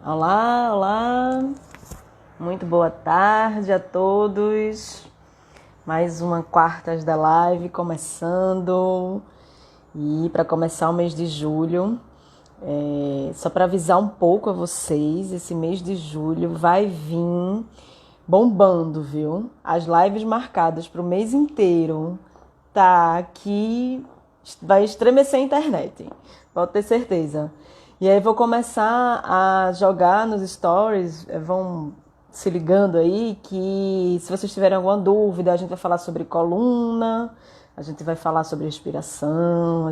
Olá, olá, muito boa tarde a todos. Mais uma quartas da live começando. E para começar o mês de julho, só para avisar um pouco a vocês, esse mês de julho vai vir bombando, viu? As lives marcadas para o mês inteiro tá aqui, vai estremecer a internet, pode ter certeza. E aí vou começar a jogar nos stories, vão se ligando aí que se vocês tiverem alguma dúvida, a gente vai falar sobre coluna, a gente vai falar sobre respiração,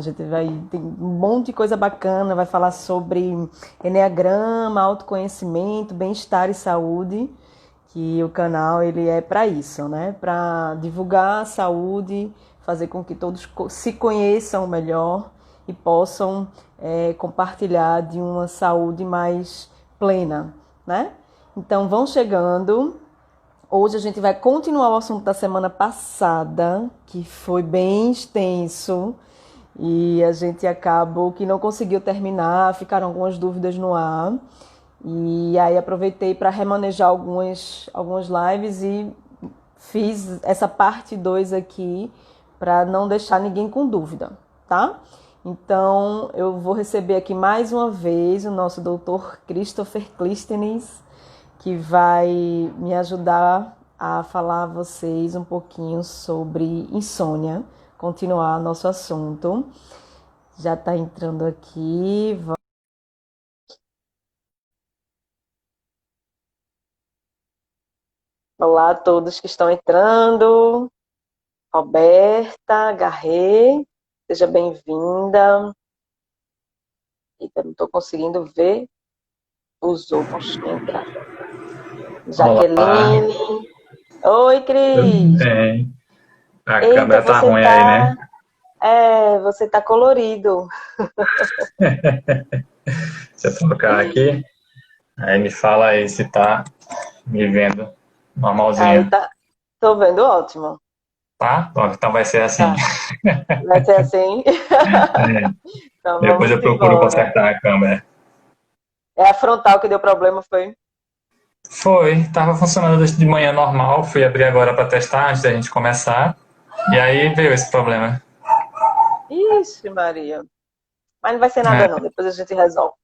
tem um monte de coisa bacana, vai falar sobre eneagrama, autoconhecimento, bem-estar e saúde, que o canal ele é para isso, né? Para divulgar a saúde, fazer com que todos se conheçam melhor e possam compartilhar de uma saúde mais plena, né? Então vão chegando. Hoje a gente vai continuar o assunto da semana passada, que foi bem extenso e a gente acabou que não conseguiu terminar, ficaram algumas dúvidas no ar. E aí aproveitei para remanejar algumas lives e fiz essa parte 2 aqui para não deixar ninguém com dúvida, tá? Então eu vou receber aqui mais uma vez o nosso doutor Christopher Clístenes, que vai me ajudar a falar a vocês um pouquinho sobre insônia, continuar nosso assunto. Já está entrando aqui. Olá a todos que estão entrando. Roberta Garret, seja bem-vinda. Eita, não estou conseguindo ver os outros entrar. Olá, Jaqueline. Oi, tudo Cris. bem? A Eita, câmera tá você ruim aí, tá, né? você tá colorido. Deixa eu trocar aqui. Aí me fala aí se tá me vendo Aí normalzinho. tá, tô vendo ótimo. Tá? Bom, então vai ser assim. Tá. Vai ser assim? É, Então depois vamos eu que procuro bora. consertar a câmera. É a frontal que deu problema, foi? Foi, tava funcionando desde de manhã normal. Fui abrir agora para testar antes da gente começar. E aí veio esse problema. Ixi, Maria. Mas não vai ser nada não, É, depois a gente resolve.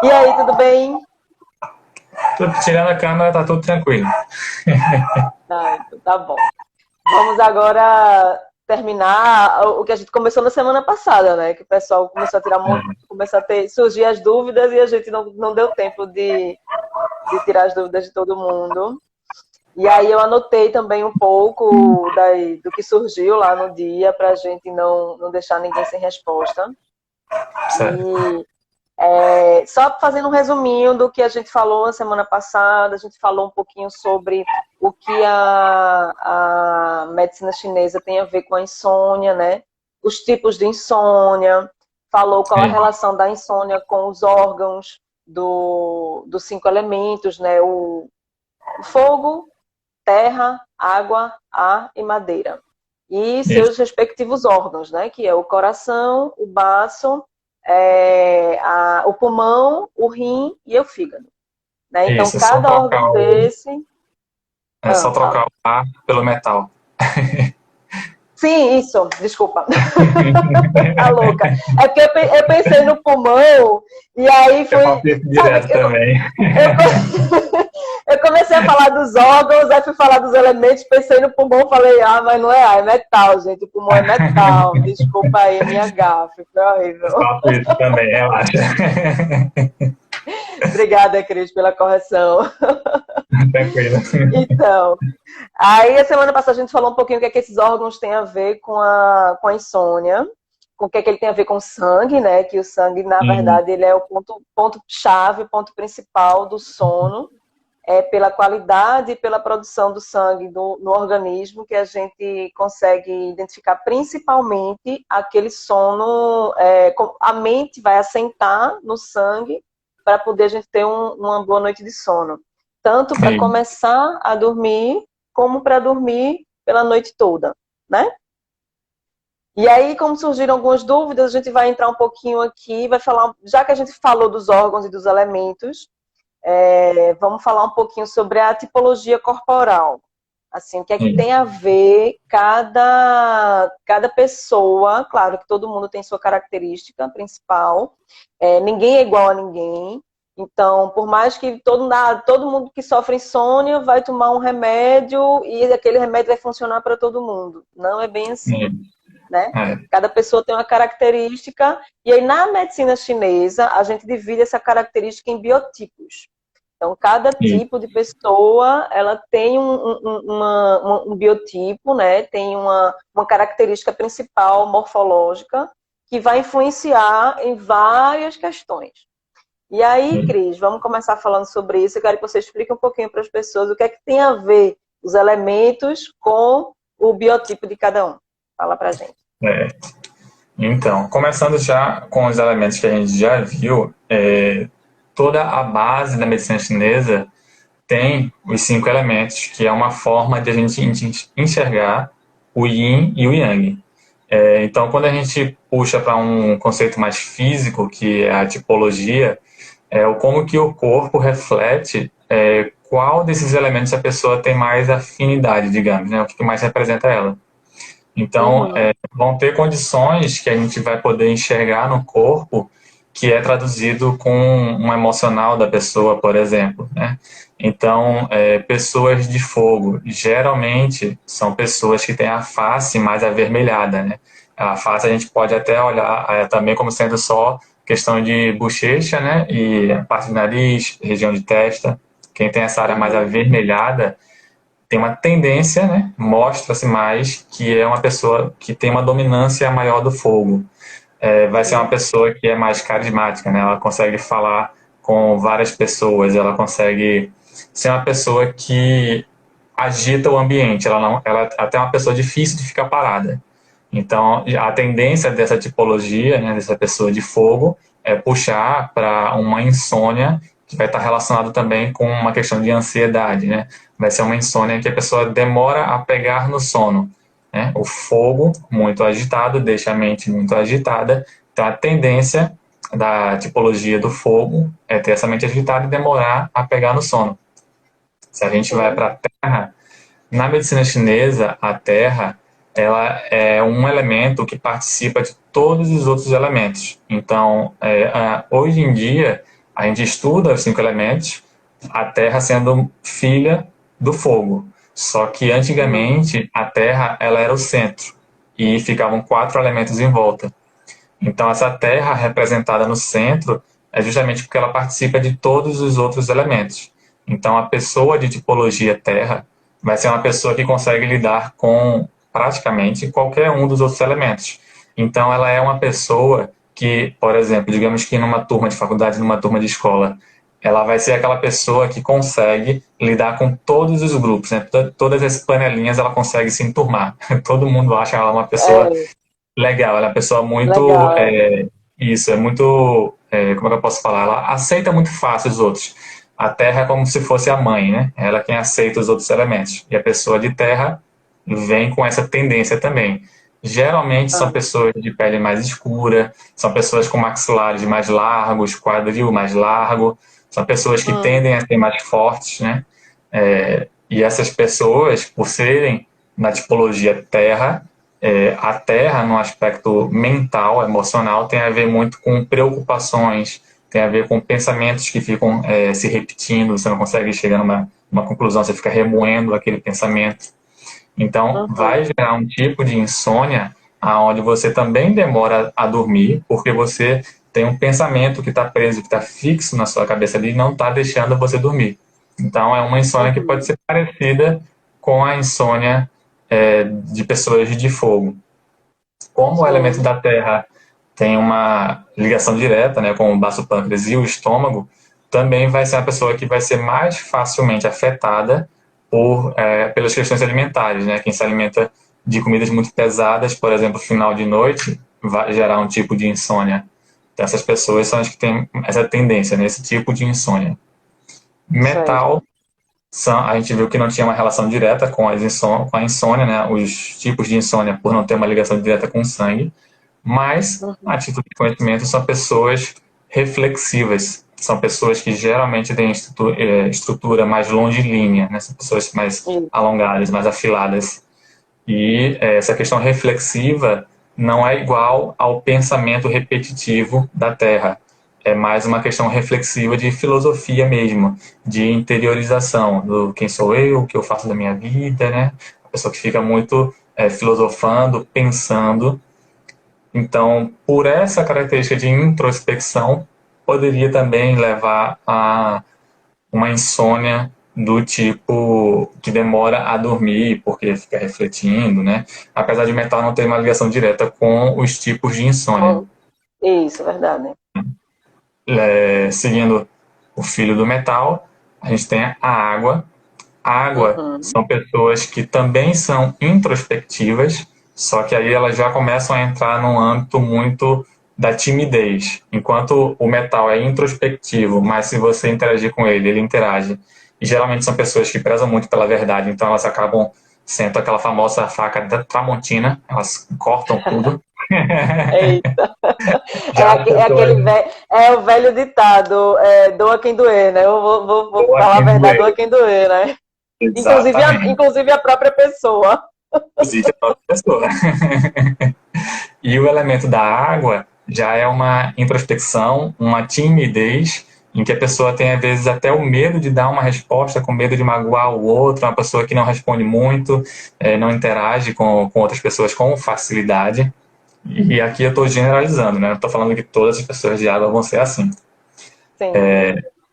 E aí, tudo bem? tirando a câmera, tá tudo tranquilo. Ah, então tá bom. Vamos agora terminar o que a gente começou na semana passada, né? Que o pessoal começou a tirar começou a surgir as dúvidas e a gente não deu tempo de tirar as dúvidas de todo mundo. E aí eu anotei também um pouco do que surgiu lá no dia para a gente não deixar ninguém sem resposta. Certo. E só fazendo um resuminho do que a gente falou na semana passada, a gente falou um pouquinho sobre o que a medicina chinesa tem a ver com a insônia, né? Os tipos de insônia, falou qual a Sim, relação da insônia com os órgãos dos cinco elementos, né? O fogo, terra, água, ar e madeira. E isso. seus respectivos órgãos, né? Que é o coração, o baço, o pulmão, o rim e o fígado. Né? Então, Isso, é só cada trocar órgão desse. é só Fala. trocar o ar pelo metal. Sim, isso, desculpa. Tá louca. É porque eu pensei no pulmão e aí Eu fui. faço isso Sabe, direto também. eu, eu comecei a falar dos órgãos, aí fui falar dos elementos, pensei no pulmão, falei, mas não é ar, é metal, gente. O pulmão é metal. Desculpa aí, minha gafe, foi Eu horrível. faço isso também, relaxa. Obrigada, Cris, pela correção. Tranquilo. Então, aí a semana passada a gente falou um pouquinho o que é que esses órgãos têm a ver com a insônia, com o que é que ele tem a ver com o sangue, né? Que o sangue, na Sim, verdade, ele é o ponto chave, o ponto principal do sono, pela qualidade e pela produção do sangue no organismo que a gente consegue identificar principalmente aquele sono, a mente vai assentar no sangue para poder a gente ter uma boa noite de sono. Tanto para sim. começar a dormir, como para dormir pela noite toda, né? E aí, como surgiram algumas dúvidas, a gente vai entrar um pouquinho aqui, vai falar, já que a gente falou dos órgãos e dos elementos, vamos falar um pouquinho sobre a tipologia corporal. Assim, o que é que tem a ver cada pessoa, claro que todo mundo tem sua característica principal, ninguém é igual a ninguém, então, por mais que todo mundo que sofre insônia vai tomar um remédio e aquele remédio vai funcionar para todo mundo. Não é bem assim, né? Cada pessoa tem uma característica, e aí na medicina chinesa a gente divide essa característica em biotipos. Então, cada tipo de pessoa, ela tem um biotipo, né? Tem uma característica principal morfológica que vai influenciar em várias questões. E aí, Cris, vamos começar falando sobre isso. Eu quero que você explique um pouquinho para as pessoas o que é que tem a ver os elementos com o biotipo de cada um. Fala pra gente. Então, começando já com os elementos que a gente já viu, toda a base da medicina chinesa tem os 5 elementos, que é uma forma de a gente enxergar o yin e o yang. Então, quando a gente puxa para um conceito mais físico, que é a tipologia, o como que o corpo reflete qual desses elementos a pessoa tem mais afinidade, digamos, né? O que mais representa ela. Então, vão ter condições que a gente vai poder enxergar no corpo que é traduzido com um emocional da pessoa, por exemplo, né? Então, pessoas de fogo, geralmente, são pessoas que têm a face mais avermelhada, né? A face a gente pode até olhar também como sendo só questão de bochecha, né? E a parte do nariz, região de testa. Quem tem essa área mais avermelhada tem uma tendência, né? Mostra-se mais que é uma pessoa que tem uma dominância maior do fogo. Vai ser uma pessoa que é mais carismática, né? Ela consegue falar com várias pessoas, ela consegue ser uma pessoa que agita o ambiente, ela é até uma pessoa difícil de ficar parada. Então, a tendência dessa tipologia, né, dessa pessoa de fogo, é puxar para uma insônia que vai estar relacionado também com uma questão de ansiedade, né? Vai ser uma insônia que a pessoa demora a pegar no sono, né? O fogo muito agitado deixa a mente muito agitada, então a tendência da tipologia do fogo é ter essa mente agitada e demorar a pegar no sono. Se a gente vai para a terra, na medicina chinesa, a terra ela é um elemento que participa de todos os outros elementos. Então, hoje em dia, a gente estuda os 5 elementos, a terra sendo filha do fogo. Só que antigamente a terra ela era o centro e ficavam 4 elementos em volta. Então, essa terra representada no centro é justamente porque ela participa de todos os outros elementos. Então, a pessoa de tipologia terra vai ser uma pessoa que consegue lidar com praticamente qualquer um dos outros elementos. Então, ela é uma pessoa que, por exemplo, digamos que numa turma de faculdade, numa turma de escola, ela vai ser aquela pessoa que consegue lidar com todos os grupos, né? Todas as panelinhas ela consegue se enturmar. Todo mundo acha ela uma pessoa legal, ela é uma pessoa muito... isso, é muito... como é que eu posso falar? Ela aceita muito fácil os outros. A terra é como se fosse a mãe, né? Ela é quem aceita os outros elementos. E a pessoa de terra vem com essa tendência também. Geralmente são pessoas de pele mais escura, são pessoas com maxilares mais largos, quadril mais largo, são pessoas que tendem a ser mais fortes, né? E essas pessoas, por serem na tipologia terra, a terra, no aspecto mental, emocional, tem a ver muito com preocupações, tem a ver com pensamentos que ficam se repetindo, você não consegue chegar numa conclusão, você fica remoendo aquele pensamento. Então, vai gerar um tipo de insônia onde você também demora a dormir, porque você tem um pensamento que está preso, que está fixo na sua cabeça ali e não está deixando você dormir. Então, é uma insônia que pode ser parecida com a insônia de pessoas de fogo. Como o elemento da terra tem uma ligação direta, né, com o baço pâncreas e o estômago, também vai ser uma pessoa que vai ser mais facilmente afetada pelas questões alimentares, né? Quem se alimenta de comidas muito pesadas, por exemplo, final de noite, vai gerar um tipo de insônia. Então, essas pessoas são as que têm essa tendência, nesse tipo de insônia. Metal a gente viu que não tinha uma relação direta com com a insônia, né? Os tipos de insônia por não ter uma ligação direta com o sangue, mas, a título de conhecimento, são pessoas reflexivas, são pessoas que geralmente têm estrutura mais longilínea, né? São pessoas mais Isso. alongadas, mais afiladas. E essa questão reflexiva não é igual ao pensamento repetitivo da Terra. É mais uma questão reflexiva de filosofia mesmo, de interiorização do quem sou eu, o que eu faço da minha vida, né? A pessoa que fica muito filosofando, pensando. Então, por essa característica de introspecção, poderia também levar a uma insônia do tipo que demora a dormir porque fica refletindo, né? Apesar de metal não ter uma ligação direta com os tipos de insônia. Isso, verdade. Seguindo o filho do metal, a gente tem a água. A água Uhum. são pessoas que também são introspectivas, só que aí elas já começam a entrar num âmbito muito da timidez. Enquanto o metal é introspectivo, mas se você interagir com ele, ele interage. E geralmente são pessoas que prezam muito pela verdade, então elas acabam sendo aquela famosa faca da Tramontina, elas cortam tudo. Eita. Já as É pessoas aquele velho, é o velho ditado, doa quem doer, né? Eu vou do falar a verdade, Hemingway. doa quem doer, né? Exatamente. Inclusive a própria pessoa. Inclusive a própria pessoa. E o elemento da água já é uma introspecção, uma timidez, em que a pessoa tem, às vezes, até o medo de dar uma resposta, com medo de magoar o outro, uma pessoa que não responde muito, não interage com outras pessoas com facilidade. E aqui eu estou generalizando, né? Não estou falando que todas as pessoas de água vão ser assim. Sim.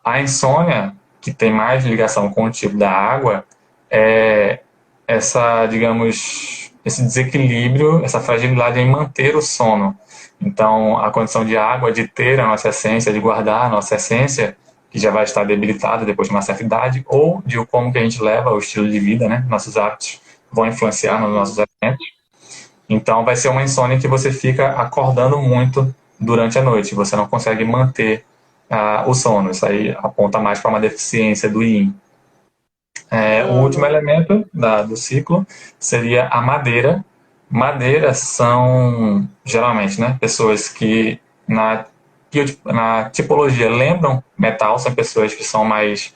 A insônia, que tem mais ligação com o tipo da água, é essa, digamos, esse desequilíbrio, essa fragilidade em manter o sono. Então, a condição de água, de ter a nossa essência, de guardar a nossa essência, que já vai estar debilitada depois de uma certa idade, ou de como que a gente leva o estilo de vida, né? Nossos hábitos vão influenciar nos nossos alimentos. Então, vai ser uma insônia que você fica acordando muito durante a noite, você não consegue manter o sono. Isso aí aponta mais para uma deficiência do yin. O último Uhum. elemento do ciclo seria a madeira. Madeiras são, geralmente, né, pessoas que na tipologia lembram metal, são pessoas que são mais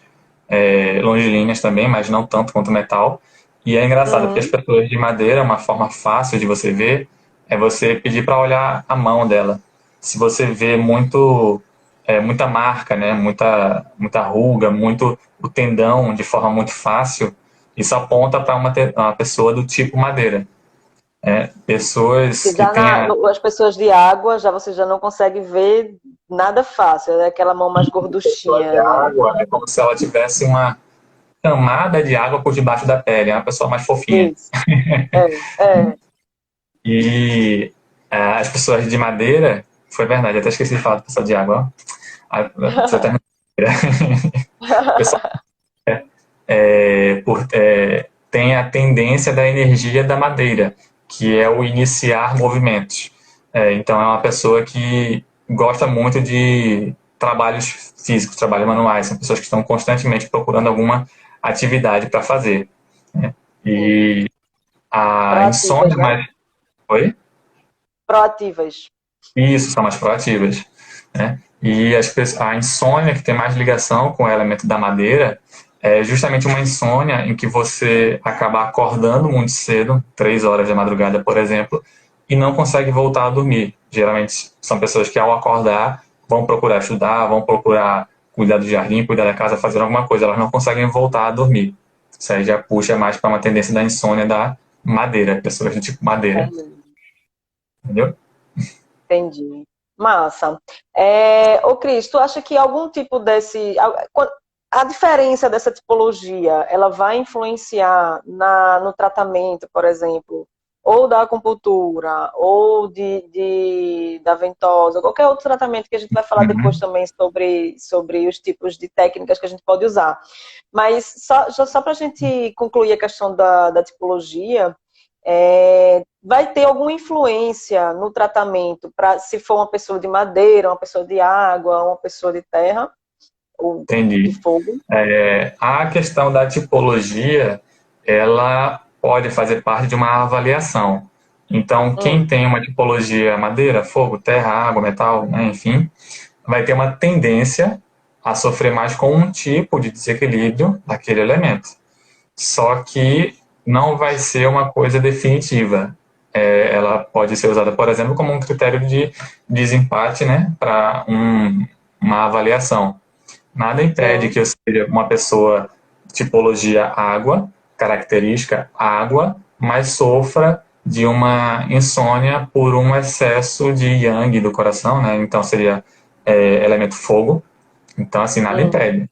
longilíneas também, mas não tanto quanto metal. E é engraçado, porque as Uhum. pessoas de madeira, uma forma fácil de você ver, é você pedir para olhar a mão dela. Se você vê muita marca, né, muita ruga, muito o tendão de forma muito fácil, isso aponta para uma pessoa do tipo madeira. Pessoas Que que já têm as pessoas de água, já você já não consegue ver nada fácil, é aquela mão mais pessoa de gorduchinha, né? água, é como se ela tivesse uma camada de água por debaixo da pele, é uma pessoa mais fofinha. Isso. É, é. E as pessoas de madeira, foi verdade, até esqueci de falar do pessoal de água. Você até o pessoal tem a tendência da energia da madeira, que é o iniciar movimentos. Então, é uma pessoa que gosta muito de trabalhos físicos, trabalhos manuais. São pessoas que estão constantemente procurando alguma atividade para fazer. Né? Sim. E a Proativas, insônia né? mais. Oi? Proativas. Isso, são mais proativas. Né? E a insônia, que tem mais ligação com o elemento da madeira, é justamente uma insônia em que você acaba acordando muito cedo, 3 horas da madrugada, por exemplo, e não consegue voltar a dormir. Geralmente são pessoas que, ao acordar, vão procurar estudar, vão procurar cuidar do jardim, cuidar da casa, fazer alguma coisa. Elas não conseguem voltar a dormir. Isso aí já puxa mais para uma tendência da insônia da madeira, pessoas do tipo madeira. Entendeu? Entendi. Massa. Ô Cris, tu acha que algum tipo a diferença dessa tipologia, ela vai influenciar no tratamento, por exemplo, ou da acupuntura, ou da ventosa, qualquer outro tratamento que a gente vai falar depois Uhum. também sobre os tipos de técnicas que a gente pode usar. Mas só para a gente concluir a questão da tipologia, vai ter alguma influência no tratamento para se for uma pessoa de madeira, uma pessoa de água, uma pessoa de terra? ou de Entendi. fogo. A questão da tipologia, ela pode fazer parte de uma avaliação. Então, quem Hum, tem uma tipologia madeira, fogo, terra, água, metal, né, enfim, vai ter uma tendência a sofrer mais com um tipo de desequilíbrio daquele elemento. Só que não vai ser uma coisa definitiva. Ela pode ser usada, por exemplo, como um critério de desempate, né, para uma avaliação. Nada impede sim, que eu seja uma pessoa tipologia água, característica água, mas sofra de uma insônia por um excesso de yang do coração, né? Então seria elemento fogo. Então, assim, nada hum, impede.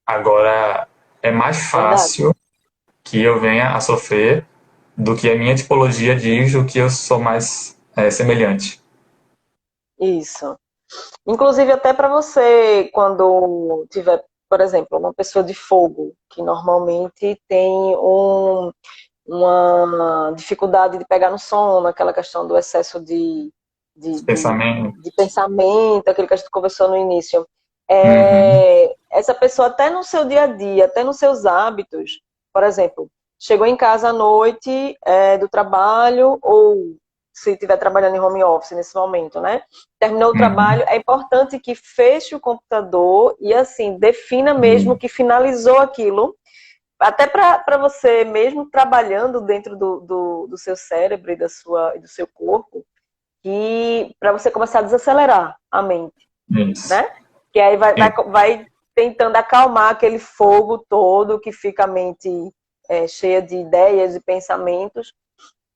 Agora, é mais verdade. fácil que eu venha a sofrer do que a minha tipologia diz o que eu sou mais semelhante. Isso. Inclusive, até para você, quando tiver, por exemplo, uma pessoa de fogo, que normalmente tem uma dificuldade de pegar no sono, aquela questão do excesso de, Os de, pensamentos. de pensamento, aquilo que a gente conversou no início. Uhum, Essa pessoa, até no seu dia a dia, até nos seus hábitos, por exemplo, chegou em casa à noite do trabalho, ou se estiver trabalhando em home office nesse momento, né? Terminou o uhum, trabalho, é importante que feche o computador e, assim, defina mesmo uhum, que finalizou aquilo, até para você mesmo trabalhando dentro do seu cérebro e do seu corpo, e para você começar a desacelerar a mente, isso. né? Que aí vai tentando acalmar aquele fogo todo que fica a mente cheia de ideias e pensamentos.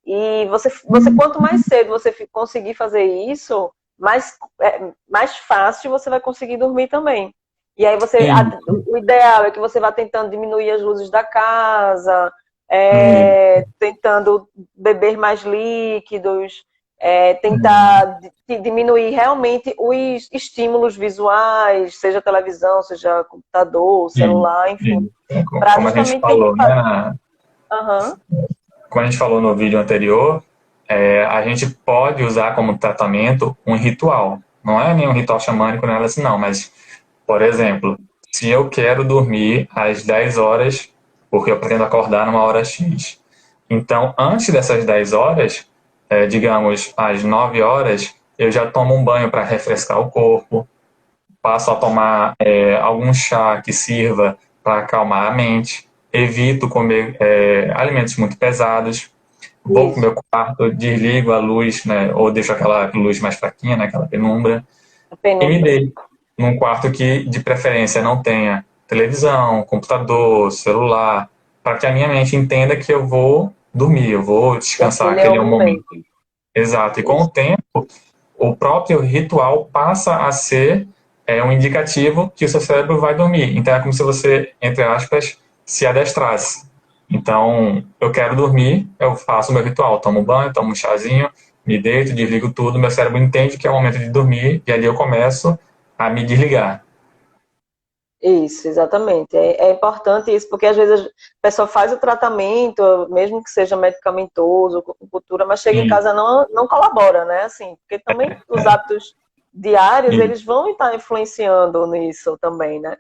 E você quanto mais cedo você conseguir fazer isso, mais fácil você vai conseguir dormir também. E aí Isso. o ideal é que você vá tentando diminuir as luzes da casa, Isso. tentando beber mais líquidos, Uhum. tentar diminuir realmente os estímulos visuais, seja televisão, seja computador, Sim, celular, enfim, sim. para Como a gente justamente tentar falou, fazer. né? Aham, Como a gente falou no vídeo anterior, a gente pode usar como tratamento um ritual. Não é nenhum ritual xamânico, nada assim, não. Mas, por exemplo, se eu quero dormir às 10 horas, porque eu pretendo acordar numa hora X. Então, antes dessas 10 horas, digamos, às 9 horas, eu já tomo um banho para refrescar o corpo, passo a tomar algum chá que sirva para acalmar a mente, evito comer alimentos muito pesados, vou para o isso. meu quarto, desligo a luz, né, ou deixo aquela luz mais fraquinha, né, aquela penumbra, A e me penumbra. deito num quarto que, de preferência, não tenha televisão, computador, celular, para que a minha mente entenda que eu vou dormir, eu vou Que descansar, aquele é aquele o é o momento. momento. Exato. E com o Isso. tempo, o próprio ritual passa a ser um indicativo que o seu cérebro vai dormir. Então é como se você, entre aspas, se adestrasse. Então, eu quero dormir, eu faço o meu ritual, tomo banho, tomo um chazinho, me deito, desligo tudo, meu cérebro entende que é o momento de dormir e ali eu começo a me desligar. Isso, exatamente. É importante isso, porque às vezes a pessoa faz o tratamento, mesmo que seja medicamentoso, acupuntura, mas chega em E, casa não colabora, né? Assim, porque também os hábitos diários, e eles vão estar influenciando nisso também, né?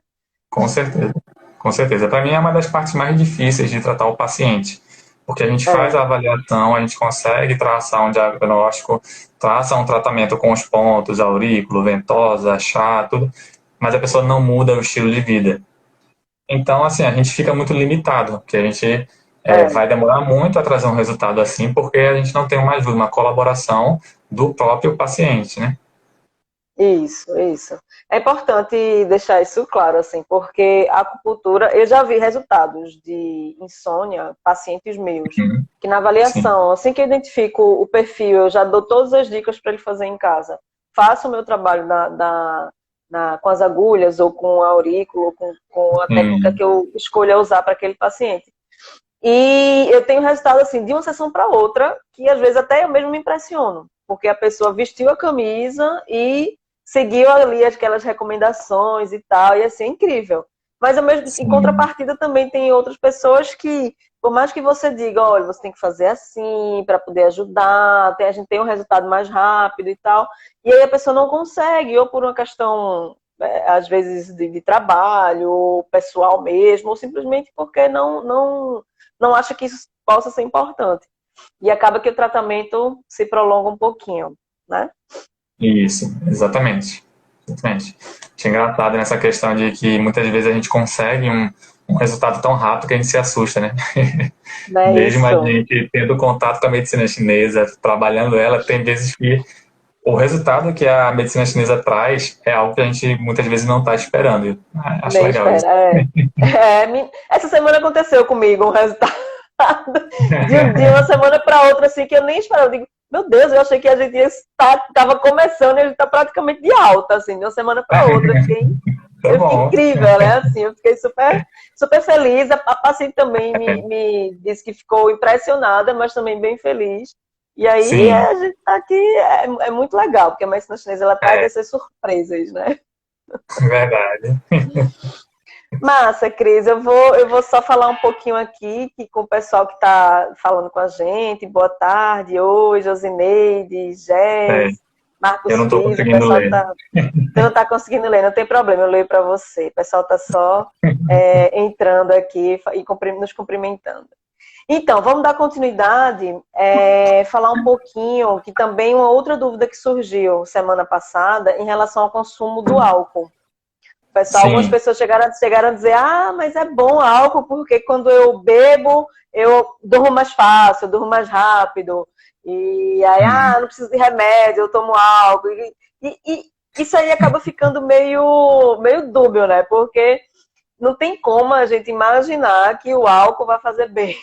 com certeza, com certeza. Para mim é uma das partes mais difíceis de tratar o paciente, porque a gente faz É, a avaliação, a gente consegue traçar um diagnóstico, traça um tratamento com os pontos, aurículo, ventosa, chá, tudo, mas a pessoa não muda o estilo de vida. Então, assim, a gente fica muito limitado, porque a gente é. vai demorar muito a trazer um resultado assim, porque a gente não tem uma ajuda, uma colaboração do próprio paciente, né? Isso, isso. É importante deixar isso claro, assim, porque a acupuntura, eu já vi resultados de insônia, pacientes meus, Uhum. que na Sim. avaliação, assim que eu identifico o perfil, eu já dou todas as dicas para ele fazer em casa. Faço o meu trabalho com as agulhas, ou com a aurícula, ou com a técnica Sim. que eu escolha usar para aquele paciente. E eu tenho resultado, assim, de uma sessão para outra, que às vezes até eu mesmo me impressiono, porque a pessoa vestiu a camisa e seguiu ali aquelas recomendações e tal, e assim, é incrível. Mas ao mesmo, em Sim. contrapartida também tem outras pessoas que, por mais que você diga, olha, você tem que fazer assim para poder ajudar, a gente tem um resultado mais rápido e tal, e aí a pessoa não consegue, ou por uma questão às vezes de trabalho, pessoal mesmo, ou simplesmente porque não acha que isso possa ser importante. E acaba que o tratamento se prolonga um pouquinho, né? Isso, exatamente. Exatamente. Achei engraçado nessa questão de que muitas vezes a gente consegue um resultado tão rápido que a gente se assusta, né? Não é Mesmo a isso. gente tendo contato com a medicina chinesa, trabalhando ela, tem vezes que o resultado que a medicina chinesa traz é algo que a gente muitas vezes não está esperando. Acho Nem legal isso. espera. Essa semana aconteceu comigo um resultado de uma semana para outra, assim, que eu nem esperava. Eu digo, meu Deus, eu achei que a gente estava começando e a gente está praticamente de alta, assim, de uma semana para outra. Tá Eu fiquei bom. incrível, né? Assim, eu fiquei super feliz. A paciente também me disse que ficou impressionada, mas também bem feliz. E aí Sim, a gente tá aqui, é muito legal, porque a medicina chinesa ela traz é essas surpresas, né? verdade. Massa, Cris, eu vou só falar um pouquinho aqui com o pessoal que está falando com a gente. Boa tarde, oi, Josineide, É, Jess, eu Marcos não estou Pires, o conseguindo pessoal ler. tá. Você não está conseguindo ler, não tem problema, eu leio para você. O pessoal está só entrando aqui e nos cumprimentando. Então, vamos dar continuidade, falar um pouquinho, que também uma outra dúvida que surgiu semana passada em relação ao consumo do álcool. Algumas Sim, pessoas chegaram a dizer, mas é bom álcool, porque quando eu bebo, eu durmo mais fácil, eu durmo mais rápido. E aí, não preciso de remédio, eu tomo álcool. E isso aí acaba ficando meio dúbio, né? Porque não tem como a gente imaginar que o álcool vai fazer bem.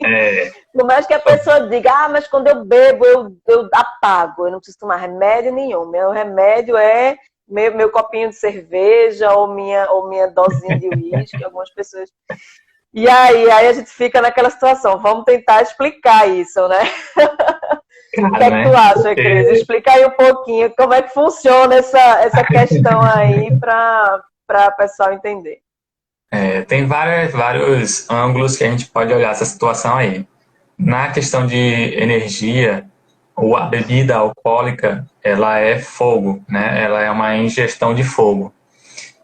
é, Por mais que a pessoa diga, mas quando eu bebo, eu apago, eu não preciso tomar remédio nenhum. Meu remédio é meu copinho de cerveja ou minha dosinha de uísque, algumas pessoas. E aí a gente fica naquela situação. Vamos tentar explicar isso, né? O que cara, é que tu né? acha, Cris? Porque Explica aí um pouquinho como é que funciona essa questão aí para o pessoal entender. tem vários ângulos que a gente pode olhar essa situação aí. Na questão de energia, ou a bebida alcoólica, ela é fogo, né? Ela é uma ingestão de fogo.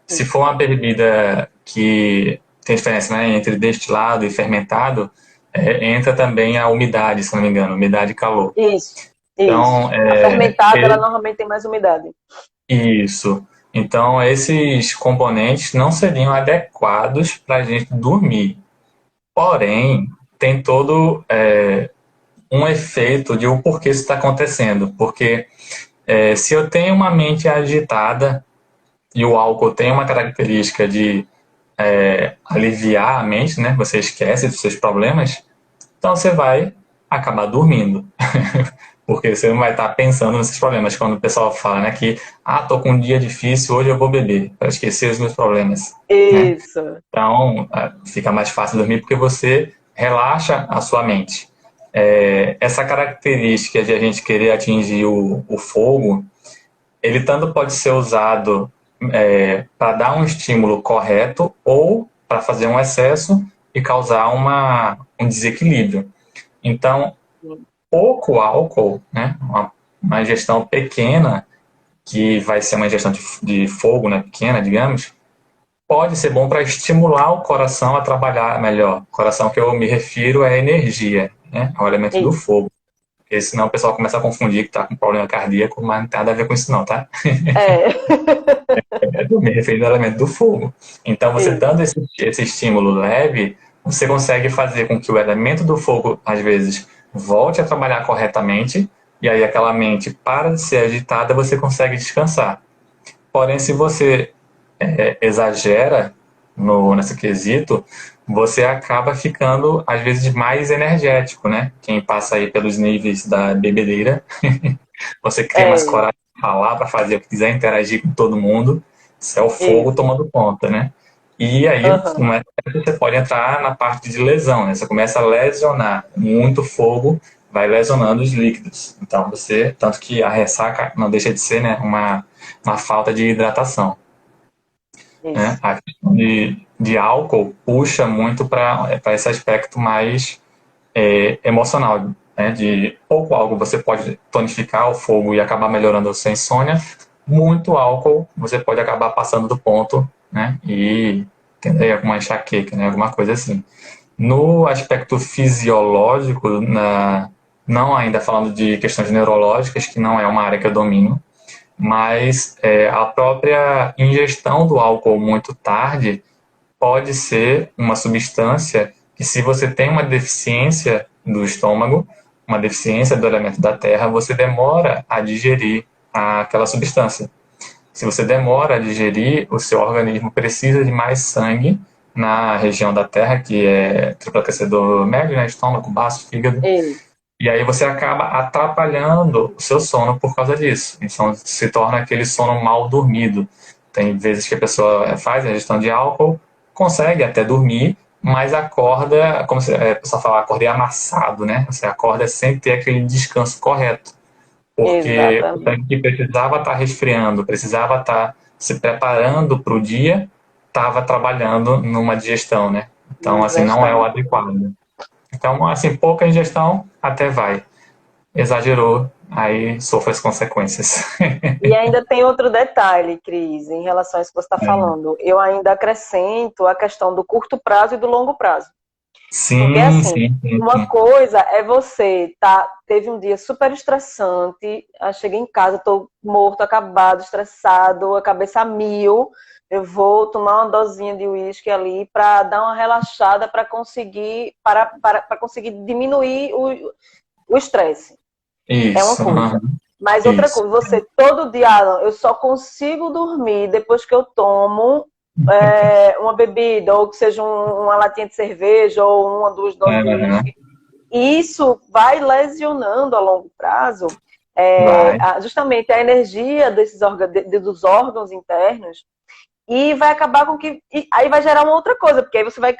Se for uma bebida que tem diferença, né, entre destilado e fermentado, entra também a umidade, se não me engano, umidade e calor. Isso, Então, isso. A fermentada, ela normalmente tem mais umidade. isso. Então, esses componentes não seriam adequados para a gente dormir. Porém, tem todo um efeito de o porquê isso está acontecendo. Porque se eu tenho uma mente agitada e o álcool tem uma característica de aliviar a mente, né? Você esquece dos seus problemas, então você vai acabar dormindo. Porque você não vai estar pensando nesses problemas. Quando o pessoal fala, né, que tô com um dia difícil, hoje eu vou beber, para esquecer os meus problemas, né? Isso. Então, fica mais fácil dormir porque você relaxa a sua mente. Essa característica de a gente querer atingir o fogo, ele tanto pode ser usado para dar um estímulo correto ou para fazer um excesso e causar um desequilíbrio. Então, pouco álcool, né, uma ingestão pequena, que vai ser uma ingestão de fogo, né, pequena, digamos, pode ser bom para estimular o coração a trabalhar melhor. O coração que eu me refiro é energia, né, é o elemento do Isso. fogo. Porque senão o pessoal começa a confundir que está com problema cardíaco, mas não tem nada a ver com isso não, tá? É. Eu me refiro ao elemento do fogo. Então, você Isso. dando esse estímulo leve, você consegue fazer com que o elemento do fogo, às vezes, volte a trabalhar corretamente, e aí aquela mente para de ser agitada, você consegue descansar. Porém, se você exagera nesse quesito, você acaba ficando, às vezes, mais energético, né? Quem passa aí pelos níveis da bebedeira, você cria mais É. coragem de falar, para fazer o que quiser, interagir com todo mundo. Isso é o fogo Isso. tomando conta, né? E aí, Uhum. não é que você pode entrar na parte de lesão, né? Você começa a lesionar. Muito fogo vai lesionando os líquidos. Então, tanto que a ressaca não deixa de ser, né, uma falta de hidratação, né? Isso. A questão de álcool puxa muito para esse aspecto mais emocional, né? De pouco álcool você pode tonificar o fogo e acabar melhorando a sua insônia, muito álcool, você pode acabar passando do ponto, né? E ter alguma enxaqueca, né? Alguma coisa assim. No aspecto fisiológico, não ainda falando de questões neurológicas, que não é uma área que eu domino, mas a própria ingestão do álcool muito tarde pode ser uma substância que, se você tem uma deficiência do estômago, uma deficiência do elemento da terra, você demora a digerir aquela substância. Se você demora a digerir, o seu organismo precisa de mais sangue na região da terra, que é triplo aquecedor médio, né? Estômago, baço, fígado. Ei, E aí você acaba atrapalhando o seu sono por causa disso. Então se torna aquele sono mal dormido. Tem vezes que a pessoa faz a ingestão de álcool, consegue até dormir, mas acorda, como a pessoa fala, acordei amassado, né? Você acorda sem ter aquele descanso correto. Porque o exatamente. tanque que precisava estar resfriando, precisava estar se preparando para o dia, estava trabalhando numa digestão, né? Então, assim, não é o Exatamente. adequado. Então, assim, pouca ingestão até vai. Exagerou, aí sofre as consequências. E ainda tem outro detalhe, Cris, em relação a isso que você está É. falando. Eu ainda acrescento a questão do curto prazo e do longo prazo. Porque, Sim, assim, sim, sim, uma sim. coisa é você teve um dia super estressante, cheguei em casa, estou morto, acabado, estressado, a cabeça a mil, eu vou tomar uma dosinha de uísque ali para dar uma relaxada para conseguir diminuir o estresse. É uma Isso, coisa. aham, Mas outra isso. coisa, você todo dia, eu só consigo dormir depois que eu tomo uma bebida, ou que seja uma latinha de cerveja, ou uma, duas doses de Aham, uísque. E isso vai lesionando a longo prazo vai. justamente a energia dos órgãos internos e vai acabar com que. Aí vai gerar uma outra coisa, porque aí você vai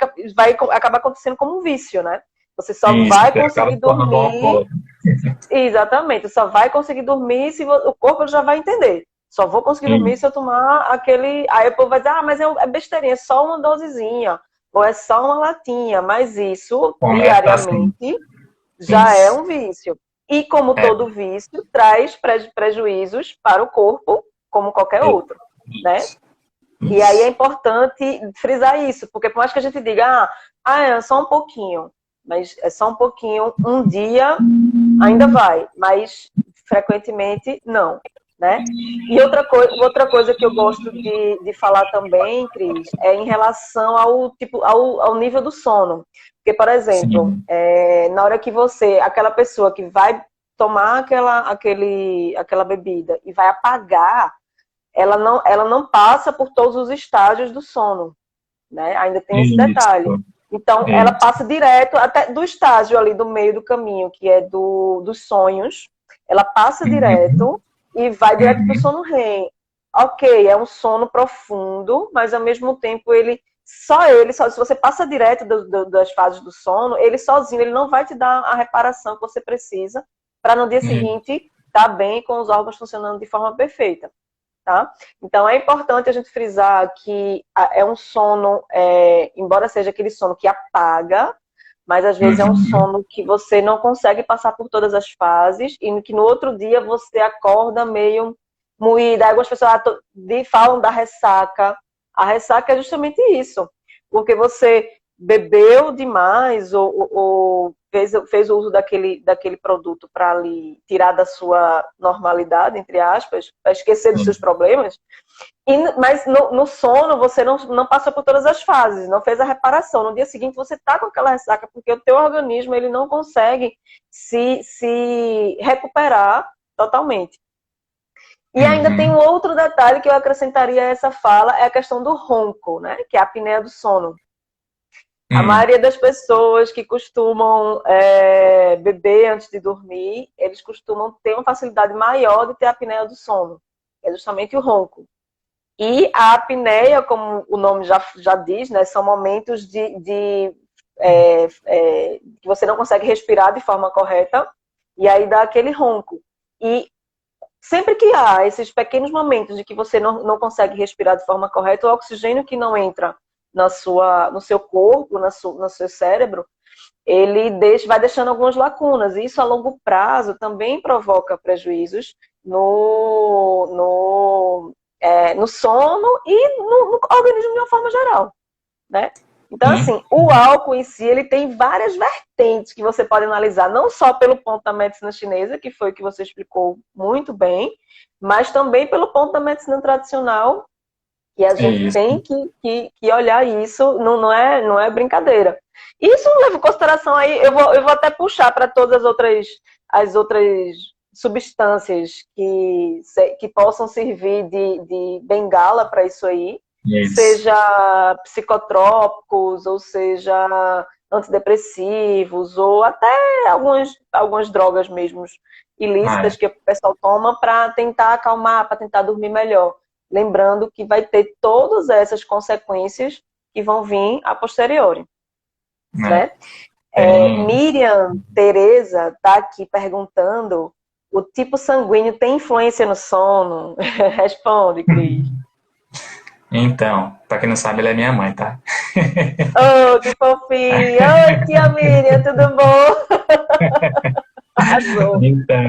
acabar acontecendo como um vício, né? Você só Isso, vai você acaba conseguir se tornando um dormir. alcoólatra. Exatamente, só vai conseguir dormir se o corpo já vai entender. Só vou conseguir dormir se Isso, eu tomar aquele. Aí o povo vai dizer, mas é besteirinha, é só uma dosezinha, ou é só uma latinha, mas isso começa assim. diariamente já é Isso. um vício. E como É, todo vício, traz prejuízos para o corpo, como qualquer outro, né? isso, E aí é isso. importante frisar isso, porque por mais que a gente diga, é só um pouquinho, mas é só um pouquinho, um dia ainda vai, mas frequentemente não, né? E outra coisa que eu gosto de falar também, Cris, é em relação ao nível do sono. Porque, por exemplo, Sim. na hora que aquela pessoa que vai tomar aquela bebida e vai apagar, ela não passa por todos os estágios do sono, né? Ainda tem esse detalhe. Isso, Então, ela isso. passa direto até do estágio ali do meio do caminho, que é dos sonhos. Ela passa Uhum, direto e vai direto para o uhum, sono REM. Ok, é um sono profundo, mas ao mesmo tempo se você passa direto das fases do sono, ele sozinho, ele não vai te dar a reparação que você precisa para no dia uhum, seguinte estar bem com os órgãos funcionando de forma perfeita. Tá? Então é importante a gente frisar que é um sono, embora seja aquele sono que apaga, mas às vezes é um uhum. sono que você não consegue passar por todas as fases e que no outro dia você acorda meio moída. Algumas pessoas falam da ressaca. A ressaca é justamente isso, porque você bebeu demais ou fez o uso daquele produto para ali tirar da sua normalidade, entre aspas, para esquecer dos seus Sim. problemas. Mas no sono você não passou por todas as fases, não fez a reparação. No dia seguinte você está com aquela ressaca porque o teu organismo ele não consegue se recuperar totalmente. E ainda tem um Uhum. outro detalhe que eu acrescentaria a essa fala, é a questão do ronco, né? Que é a apneia do sono. A Hum. maioria das pessoas que costumam beber antes de dormir, eles costumam ter uma facilidade maior de ter a apneia do sono. É justamente o ronco. E a apneia, como o nome já diz, né, são momentos que você não consegue respirar de forma correta e aí dá aquele ronco. E sempre que há esses pequenos momentos de que você não consegue respirar de forma correta, o oxigênio que não entra no seu corpo, no seu cérebro, vai deixando algumas lacunas. E isso a longo prazo também provoca prejuízos no sono e no organismo de uma forma geral, né? Então, Sim. assim, o álcool em si, ele tem várias vertentes que você pode analisar, não só pelo ponto da medicina chinesa, que foi o que você explicou muito bem, mas também pelo ponto da medicina tradicional, que a gente Isso. tem que olhar isso, não é brincadeira. Isso leva em consideração aí, eu vou até puxar para todas as outras substâncias que possam servir de bengala para isso aí, Isso. seja psicotrópicos, ou seja antidepressivos, ou até algumas drogas mesmo Ah, ilícitas é. que o pessoal toma para tentar acalmar, para tentar dormir melhor. Lembrando que vai ter todas essas consequências que vão vir a posteriori, É. né? Tem. Miriam Tereza está aqui perguntando: o tipo sanguíneo tem influência no sono? Responde, Cris. Então, para quem não sabe, ela é minha mãe, tá? Oh, que fofinha! Oi, tia Miriam, tudo bom? Arrasou. Então,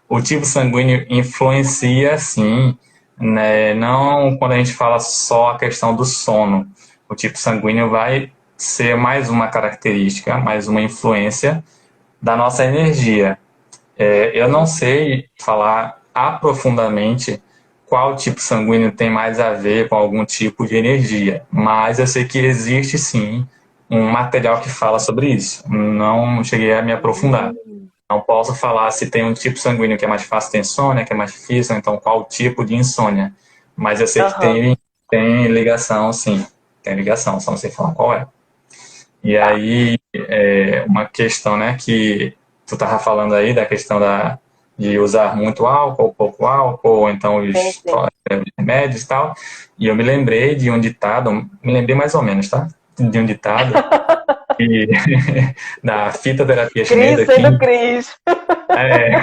o tipo sanguíneo influencia, sim, né? Não quando a gente fala só a questão do sono. O tipo sanguíneo vai ser mais uma característica, mais uma influência da nossa energia. Eu não sei falar aprofundadamente qual tipo sanguíneo tem mais a ver com algum tipo de energia, mas eu sei que existe sim um material que fala sobre isso. Não cheguei a me aprofundar. Não posso falar se tem um tipo sanguíneo que é mais fácil ter insônia, que é mais difícil, então qual tipo de insônia. Mas eu sei que Aham, tem ligação, sim. Tem ligação, só não sei falar qual é. E tá. aí, uma questão, né, que tu tava falando aí da questão de usar muito álcool, pouco álcool, ou então Sim, os sim. remédios e tal. E eu me lembrei de um ditado, me lembrei mais ou menos, tá? De um ditado que, da fitoterapia Cris chinesa, sendo Cris. é,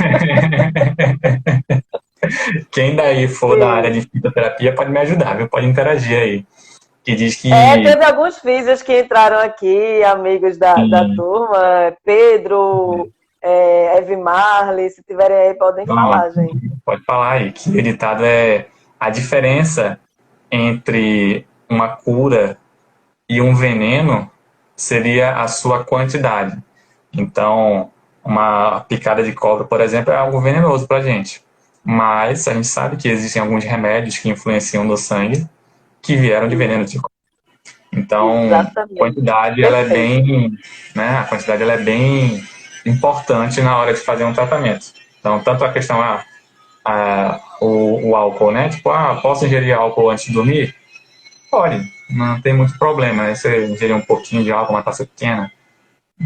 quem daí for da área de Sim. fitoterapia pode me ajudar, viu? Pode interagir aí. Que diz que Teve alguns físicos que entraram aqui, amigos da turma, Pedro, Eve Marley, se tiverem aí, podem pronto, falar, gente. pode falar aí, que o ditado é a diferença entre uma cura e um veneno seria a sua quantidade. Então, uma picada de cobra, por exemplo, é algo venenoso para a gente. Mas a gente sabe que existem alguns remédios que influenciam no sangue que vieram de veneno de cobra. Então, a Exatamente. quantidade ela é Perfeito. bem, né? A quantidade ela é bem importante na hora de fazer um tratamento. Então, tanto a questão o álcool, né? Tipo, posso ingerir álcool antes de dormir? Pode, não tem muito problema, né? Você ingerir um pouquinho de álcool, uma taça pequena.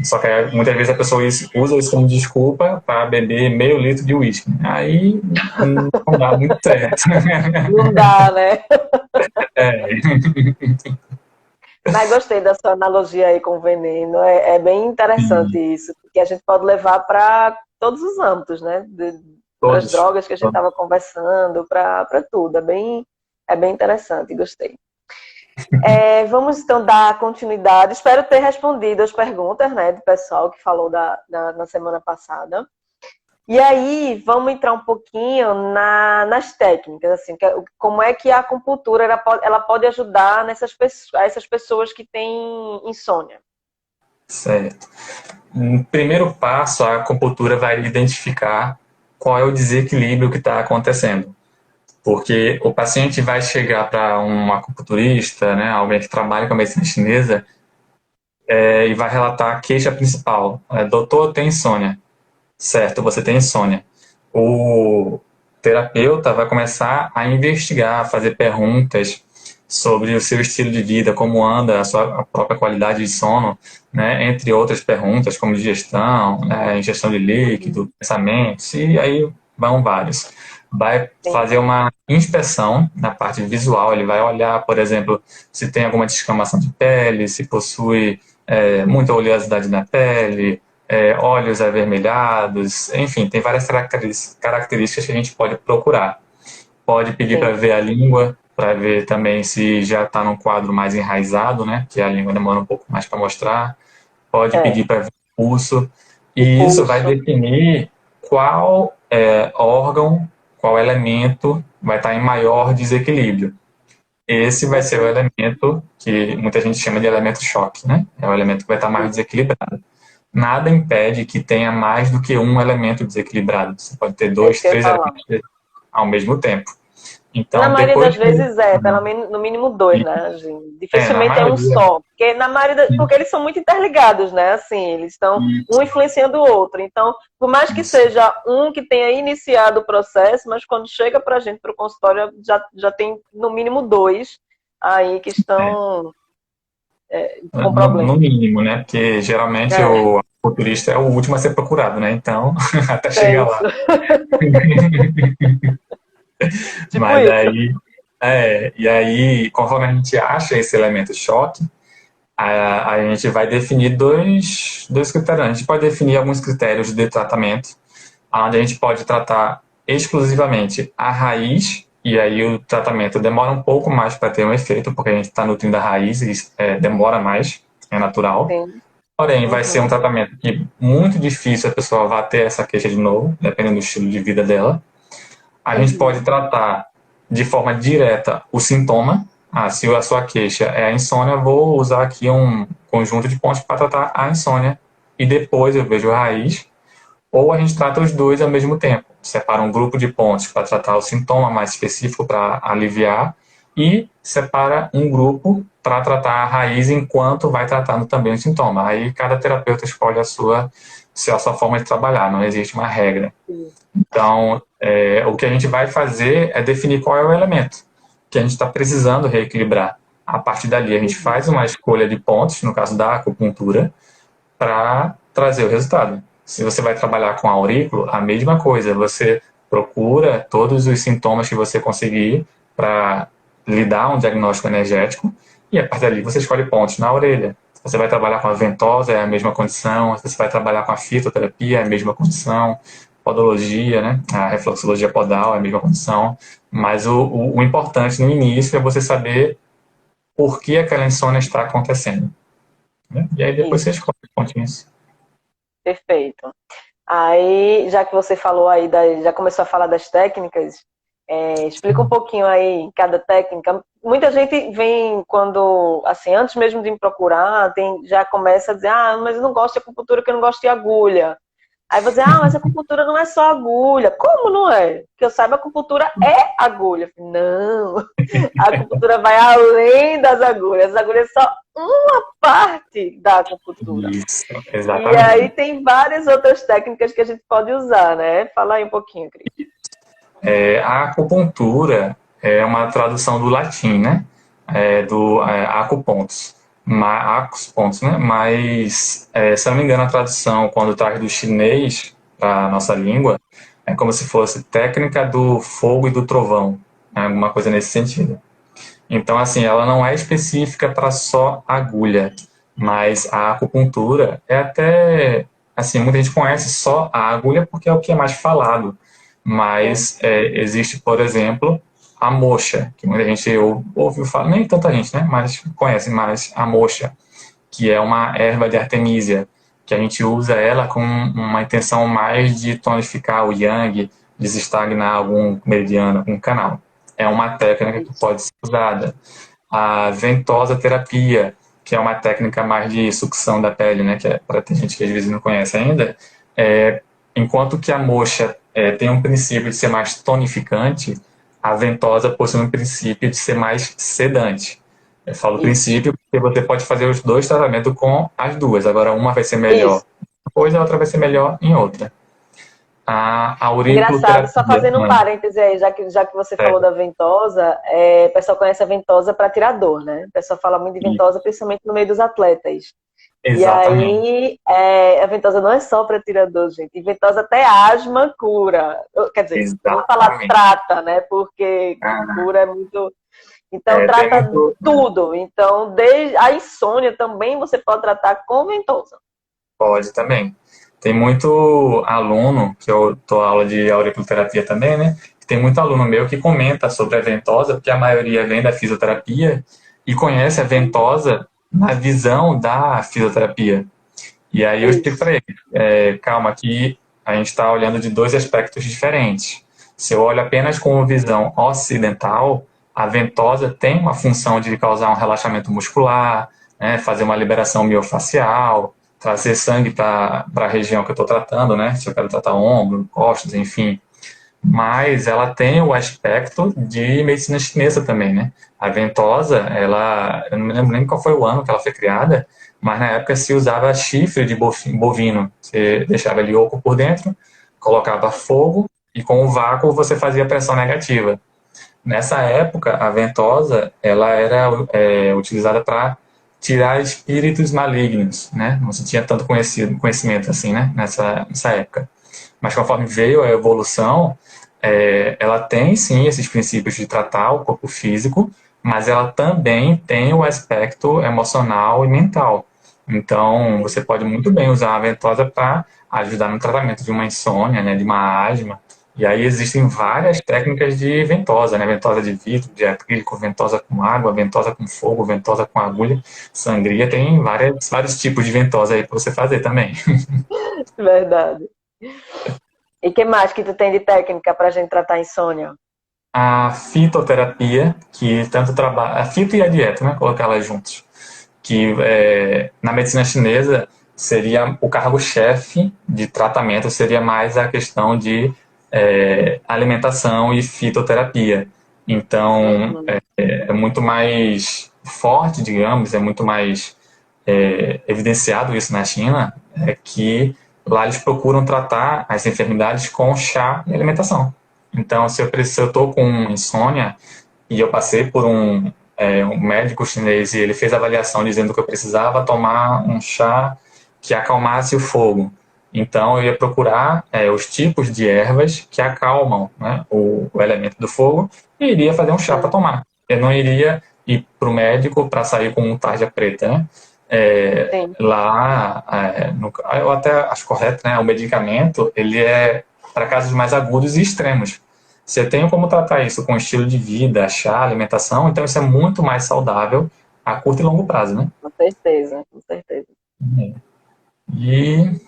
Só que muitas vezes a pessoa usa isso como desculpa para beber meio litro de uísque. Aí não dá muito certo. Não dá, né? É, Mas gostei da sua analogia aí com o veneno. É bem interessante sim, isso, porque a gente pode levar para todos os âmbitos, né? Para as todos. drogas que a gente estava conversando, para tudo. É bem interessante, gostei. Vamos então dar continuidade. Espero ter respondido as perguntas, né, do pessoal que falou na semana passada. E aí, vamos entrar um pouquinho nas técnicas, assim, como é que a acupuntura ela pode ajudar essas pessoas que têm insônia. Certo. No primeiro passo, a acupuntura vai identificar qual é o desequilíbrio que está acontecendo. Porque o paciente vai chegar para um acupunturista, né, alguém que trabalha com a medicina chinesa, e vai relatar a queixa principal. Doutor, tem insônia. Certo, você tem insônia. O terapeuta vai começar a investigar, a fazer perguntas sobre o seu estilo de vida, como anda a própria qualidade de sono, né, entre outras perguntas, como digestão, né, ingestão de líquido, pensamentos, e aí vão vários. Vai Sim, fazer uma inspeção na parte visual, ele vai olhar, por exemplo, se tem alguma descamação de pele, se possui muita oleosidade na pele, olhos avermelhados, enfim, tem várias características que a gente pode procurar. Pode pedir para sim, ver a língua, para ver também se já está num quadro mais enraizado, né? Que a língua demora um pouco mais para mostrar. Pode pedir é. para ver o pulso. O E isso vai pulso. definir qual órgão, qual elemento vai estar em maior desequilíbrio. Esse vai ser o elemento que muita gente chama de elemento choque, né? É o elemento que vai estar mais desequilibrado. Nada impede que tenha mais do que um elemento desequilibrado. Você pode ter dois, três elementos ao mesmo tempo. Então, na maioria das vezes pelo menos, no mínimo dois, né, gente? Dificilmente é um só. Porque na maioria porque eles são muito interligados, né? Assim, eles estão um influenciando o outro. Então, por mais que seja um que tenha iniciado o processo, mas quando chega pra gente pro consultório, já tem no mínimo dois aí que estão com problema. No mínimo, né? Porque geralmente o acupunturista é o último a ser procurado, né? Então, até chegar lá. Tipo Mas isso. e aí, conforme a gente acha esse elemento choque, a gente vai definir dois critérios. A gente pode definir alguns critérios de tratamento, onde a gente pode tratar exclusivamente a raiz, e aí o tratamento demora um pouco mais para ter um efeito, porque a gente está nutrindo a raiz e demora mais, é natural. Sim. Porém, vai ser um tratamento que muito difícil a pessoa vai ter essa queixa de novo, dependendo do estilo de vida dela. A gente pode tratar de forma direta o sintoma. Se a sua queixa é a insônia, vou usar aqui um conjunto de pontos para tratar a insônia e depois eu vejo a raiz. Ou a gente trata os dois ao mesmo tempo. Separa um grupo de pontos para tratar o sintoma mais específico para aliviar e separa um grupo para tratar a raiz enquanto vai tratando também o sintoma. Aí cada terapeuta escolhe a sua forma de trabalhar, não existe uma regra. Então, o que a gente vai fazer é definir qual é o elemento que a gente está precisando reequilibrar. A partir dali, a gente faz uma escolha de pontos, no caso da acupuntura, para trazer o resultado. Se você vai trabalhar com aurículo, a mesma coisa. Você procura todos os sintomas que você conseguir para lhe dar um diagnóstico energético e a partir dali você escolhe pontos na orelha. Se você vai trabalhar com a ventosa, é a mesma condição. Se você vai trabalhar com a fitoterapia, é a mesma condição. Podologia, né? A reflexologia podal é a mesma condição. Mas o importante no início é você saber por que aquela insônia está acontecendo. Né? E aí depois você escolhe os pontinhos. Perfeito. Aí, já que você falou aí, já começou a falar das técnicas, explica um pouquinho aí cada técnica. Muita gente vem quando, assim, antes mesmo de me procurar, já começa a dizer, mas eu não gosto de acupuntura porque eu não gosto de agulha. Aí você dizer, mas a acupuntura não é só agulha. Como não é? Que eu saiba, a acupuntura é agulha. Não, a acupuntura vai além das agulhas. As agulhas são uma parte da acupuntura. Isso, exatamente. E aí tem várias outras técnicas que a gente pode usar, né? Fala aí um pouquinho, Cris. A acupuntura é uma tradução do latim, né? Do acupontos. Pontos, né? Mas, se eu não me engano, a tradução, quando traz do chinês para a nossa língua, é como se fosse técnica do fogo e do trovão, né? Alguma coisa nesse sentido. Então, assim, ela não é específica para só agulha, mas a acupuntura é até, assim, muita gente conhece só a agulha porque é o que é mais falado, mas existe, por exemplo, a moxa, que muita gente ouviu falar, nem tanta gente, né, mas conhece mais a moxa, que é uma erva de artemisia, que a gente usa ela com uma intenção mais de tonificar o yang, desestagnar algum meridiano, algum canal. É uma técnica que pode ser usada. A ventosa terapia, que é uma técnica mais de sucção da pele, né, que para ter gente que às vezes não conhece ainda, enquanto que a moxa tem um princípio de ser mais tonificante, a ventosa possui um princípio de ser mais sedante. Eu falo princípio porque você pode fazer os dois tratamentos com as duas. Agora, uma vai ser melhor em uma coisa, a outra vai ser melhor em outra. A Engraçado, só fazendo um parêntese aí, já que você falou da ventosa, o pessoal conhece a ventosa para tirar dor, né? O pessoal fala muito de ventosa, principalmente no meio dos atletas. Exatamente. E aí, a ventosa não é só para tirar dor, gente. E ventosa até asma cura. Quer dizer, eu vou falar trata, né? Porque cura é muito... Então, trata tudo. Então, desde a insônia também você pode tratar com ventosa. Pode também. Tem muito aluno, que eu dou aula de auriculoterapia também, né? Tem muito aluno meu que comenta sobre a ventosa, porque a maioria vem da fisioterapia e conhece a ventosa na visão da fisioterapia. E aí eu explico para ele, calma, que a gente está olhando de dois aspectos diferentes. Se eu olho apenas com visão ocidental, a ventosa tem uma função de causar um relaxamento muscular, né, fazer uma liberação miofacial, trazer sangue para a região que eu estou tratando, né, se eu quero tratar ombro, costas, enfim. Mas ela tem o aspecto de medicina chinesa também, né? A ventosa, eu não me lembro nem qual foi o ano que ela foi criada, mas na época se usava chifre de bovino. Você deixava ele oco por dentro, colocava fogo e com o vácuo você fazia pressão negativa. Nessa época, a ventosa ela era utilizada para tirar espíritos malignos, né? Não se tinha tanto conhecimento assim, né? Nessa época. Mas conforme veio a evolução, ela tem sim esses princípios de tratar o corpo físico, mas ela também tem o aspecto emocional e mental. Então, você pode muito bem usar a ventosa para ajudar no tratamento de uma insônia, né, de uma asma. E aí existem várias técnicas de ventosa, né? Ventosa de vidro, de acrílico, ventosa com água, ventosa com fogo, ventosa com agulha, sangria, tem vários tipos de ventosa aí para você fazer também. Verdade. E que mais que tu tem de técnica pra gente tratar insônia? A fitoterapia, que tanto trabalha, a fito e a dieta, né? Colocar elas juntos. Que na medicina chinesa seria o cargo-chefe de tratamento, seria mais a questão de alimentação e fitoterapia. Então, Uhum. é muito mais forte, digamos, é muito mais evidenciado isso na China, que lá eles procuram tratar as enfermidades com chá e alimentação. Então, se eu estou com insônia e eu passei por um médico chinês e ele fez a avaliação dizendo que eu precisava tomar um chá que acalmasse o fogo. Então, eu ia procurar os tipos de ervas que acalmam, né, o elemento do fogo e iria fazer um chá para tomar. Eu não iria ir para o médico para sair com um tarja preta, né? Sim. Lá, eu até acho correto, né? O medicamento, ele é para casos mais agudos e extremos. Se eu tenho como tratar isso com estilo de vida, chá, alimentação, então isso é muito mais saudável a curto e longo prazo, né? Com certeza, com certeza. E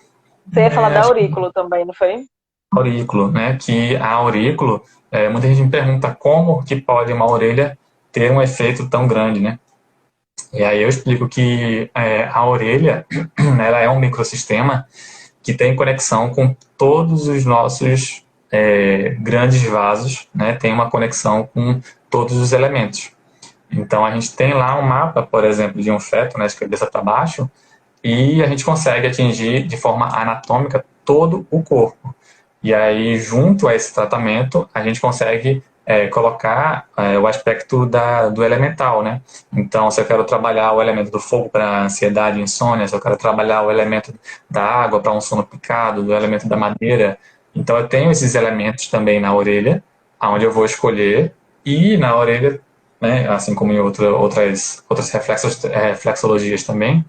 Você ia falar da acho que aurículo também, não foi? aurículo, né? Que a aurículo, muita gente me pergunta como que pode uma orelha ter um efeito tão grande, né? E aí eu explico que a orelha, ela é um microsistema que tem conexão com todos os nossos grandes vasos, né? Tem uma conexão com todos os elementos. Então a gente tem lá um mapa, por exemplo, de um feto, né, de cabeça para baixo, e a gente consegue atingir de forma anatômica todo o corpo. E aí, junto a esse tratamento, a gente consegue colocar o aspecto do elemental, né? Então, se eu quero trabalhar o elemento do fogo para ansiedade e insônia, se eu quero trabalhar o elemento da água para um sono picado, do elemento da madeira, então eu tenho esses elementos também na orelha, aonde eu vou escolher, e na orelha, né, assim como em outras reflexologias também,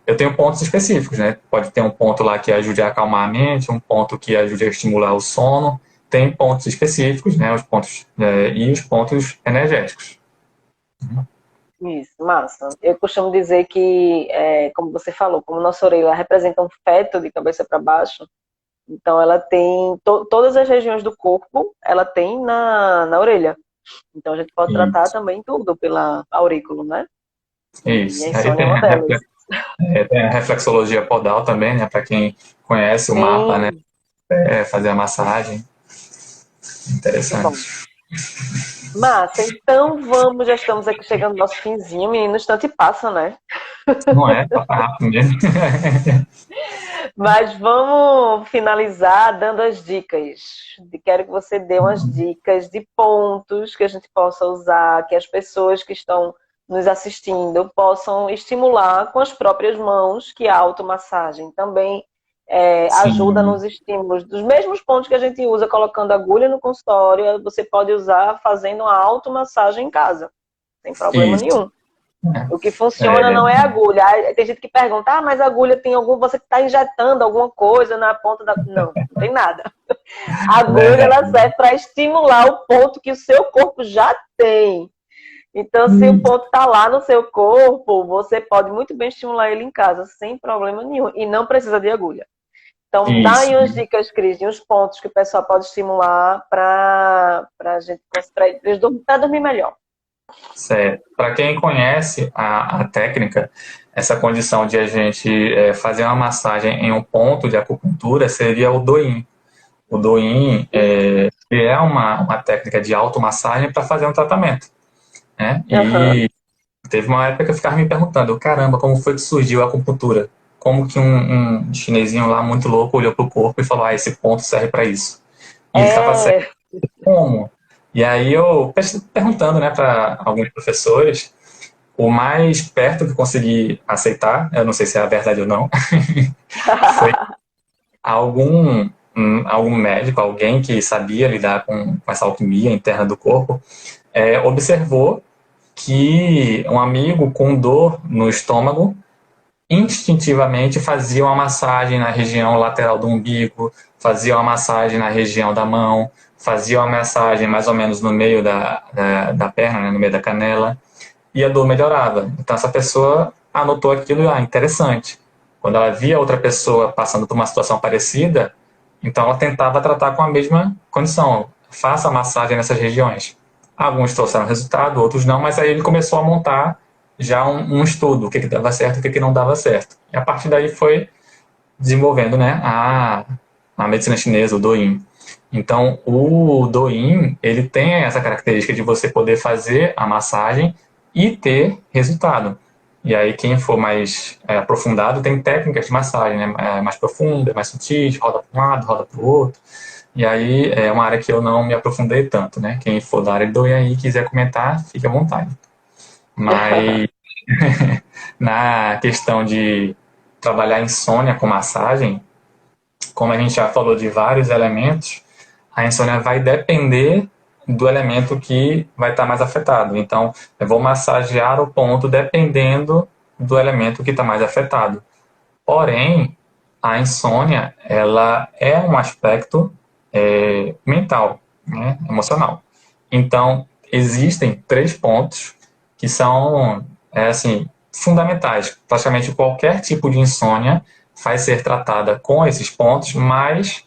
eu tenho pontos específicos, né? Pode ter um ponto lá que ajude a acalmar a mente, um ponto que ajude a estimular o sono. Tem pontos específicos, né? Os pontos e os pontos energéticos. Isso, massa. Eu costumo dizer que, como você falou, como nossa orelha representa um feto de cabeça para baixo, então ela tem todas as regiões do corpo, ela tem na orelha. Então a gente pode tratar Isso. também tudo pela aurículo, né? E a Isso. Aí insônia é uma delas. tem a reflexologia podal também, né? Para quem conhece o mapa, né? Sim, Fazer a massagem. muito bom. Interessante. Massa, então vamos, já estamos aqui chegando no nosso finzinho, menino, o instante passa, né? Não é? Passa rápido mesmo. Mas vamos finalizar dando as dicas. Quero que você dê umas dicas de pontos que a gente possa usar, que as pessoas que estão nos assistindo possam estimular com as próprias mãos, que a automassagem também ajuda Sim. nos estímulos. Dos mesmos pontos que a gente usa colocando agulha no consultório, você pode usar fazendo uma automassagem em casa, sem problema Isso. nenhum. O que funciona não é a agulha. Aí tem gente que pergunta, mas a agulha tem algum. Você está injetando alguma coisa na ponta da. Não, não tem nada. A agulha ela Verdade. serve para estimular o ponto que o seu corpo já tem. Então, se o ponto está lá no seu corpo, você pode muito bem estimular ele em casa, sem problema nenhum. E não precisa de agulha. Então, dá Isso. aí umas dicas, Cris, e uns pontos que o pessoal pode estimular para a gente para dormir melhor. Certo. Para quem conhece a técnica, essa condição de a gente fazer uma massagem em um ponto de acupuntura seria o Do-in. O Do-in ele é uma técnica de automassagem para fazer um tratamento, né? Aham. E teve uma época que eu ficava me perguntando, caramba, como foi que surgiu a acupuntura? Como que um chinesinho lá muito louco olhou para o corpo e falou, esse ponto serve para isso. E ele estava certo É, como? E aí eu perguntando, né, para alguns professores, o mais perto que eu consegui aceitar, eu não sei se é a verdade ou não, foi algum médico, alguém que sabia lidar com essa alquimia interna do corpo, observou que um amigo com dor no estômago instintivamente fazia uma massagem na região lateral do umbigo, fazia uma massagem na região da mão, fazia uma massagem mais ou menos no meio da perna, né, no meio da canela, e a dor melhorava. Então essa pessoa anotou aquilo, interessante. Quando ela via outra pessoa passando por uma situação parecida, então ela tentava tratar com a mesma condição. Faça a massagem nessas regiões. Alguns trouxeram resultado, outros não, mas aí ele começou a montar já um estudo, o que dava certo e o que não dava certo. E a partir daí foi desenvolvendo, né, a medicina chinesa, o Do-in. Então, o Do-in, ele tem essa característica de você poder fazer a massagem e ter resultado. E aí, quem for mais aprofundado, tem técnicas de massagem, né, mais profundas, mais sutis, roda para um lado, roda para o outro. E aí, é uma área que eu não me aprofundei tanto, né? Quem for da área de Do-in aí e quiser comentar, fique à vontade. Mas na questão de trabalhar insônia com massagem, como a gente já falou de vários elementos, a insônia vai depender do elemento que vai estar mais afetado. Então, eu vou massagear o ponto dependendo do elemento que está mais afetado. Porém, a insônia, ela é um aspecto mental, né, emocional. Então, existem 3 pontos que são, assim, fundamentais. Praticamente qualquer tipo de insônia vai ser tratada com esses pontos, mais